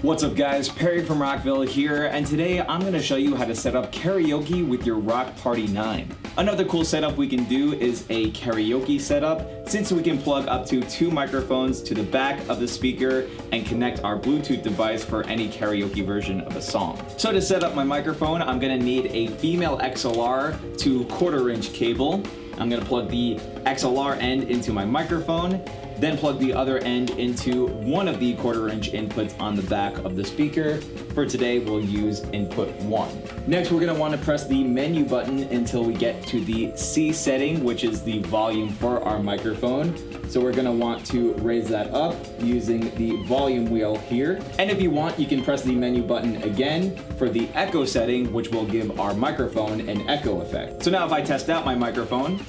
What's up guys, Perry from Rockville here, and today I'm going to show you how to set up karaoke with your Rock Party 9. Another cool setup we can do is a karaoke setup, since we can plug up to 2 microphones to the back of the speaker and connect our Bluetooth device for any karaoke version of a song. So to set up my microphone, I'm going to need a female XLR to 1/4-inch cable. I'm going to plug the XLR end into my microphone, then plug the other end into one of the 1/4-inch inputs on the back of the speaker. For today, we'll use input 1. Next, we're gonna wanna press the menu button until we get to the C setting, which is the volume for our microphone. So we're gonna want to raise that up using the volume wheel here. And if you want, you can press the menu button again for the echo setting, which will give our microphone an echo effect. So now if I test out my microphone,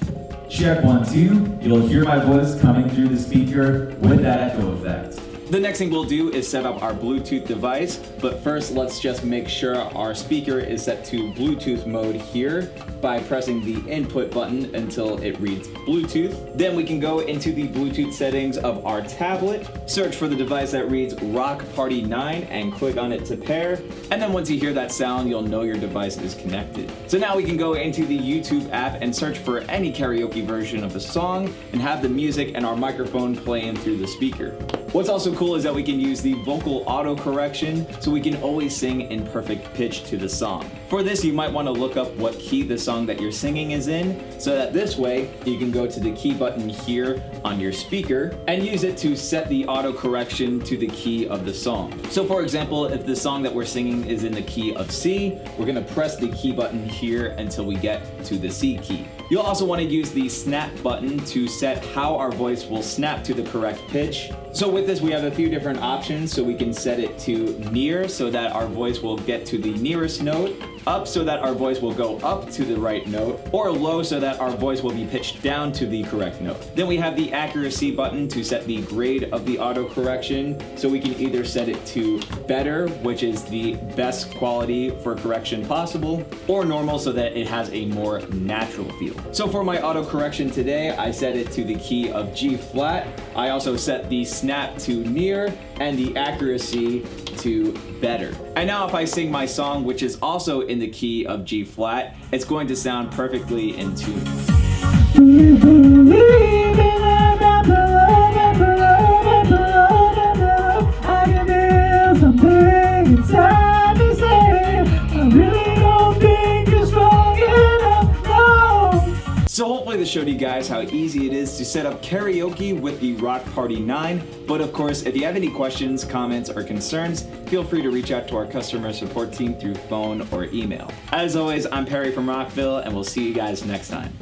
check 1, 2, you'll hear my voice coming through the speaker with that echo effect. the next thing we'll do is set up our Bluetooth device, but first let's just make sure our speaker is set to Bluetooth mode here by pressing the input button until it reads Bluetooth. Then we can go into the Bluetooth settings of our tablet, search for the device that reads Rock Party 9 and click on it to pair. And then once you hear that sound, you'll know your device is connected. So now we can go into the YouTube app and search for any karaoke version of the song and have the music and our microphone playing through the speaker. What's also cool is that we can use the vocal auto correction so we can always sing in perfect pitch to the song. For this, you might want to look up what key the song that you're singing is in, so that this way you can go to the key button here on your speaker and use it to set the auto correction to the key of the song. So for example, if the song that we're singing is in the key of C, we're going to press the key button here until we get to the C key. You'll also want to use the snap button to set how our voice will snap to the correct pitch. So with this, we have a few different options. So we can set it to near so that our voice will get to the nearest note, up so that our voice will go up to the right note, or low so that our voice will be pitched down to the correct note. Then we have the accuracy button to set the grade of the auto correction. So we can either set it to better, which is the best quality for correction possible, or normal so that it has a more natural feel. So for my auto correction today, I set it to the key of G flat. I also set the snap to near and the accuracy to better. And now if I sing my song, which is also in the key of G flat, it's going to sound perfectly in tune. So hopefully this showed you guys how easy it is to set up karaoke with the Rock Party 9. But of course, if you have any questions, comments, or concerns, feel free to reach out to our customer support team through phone or email. As always, I'm Perry from Rockville, and we'll see you guys next time.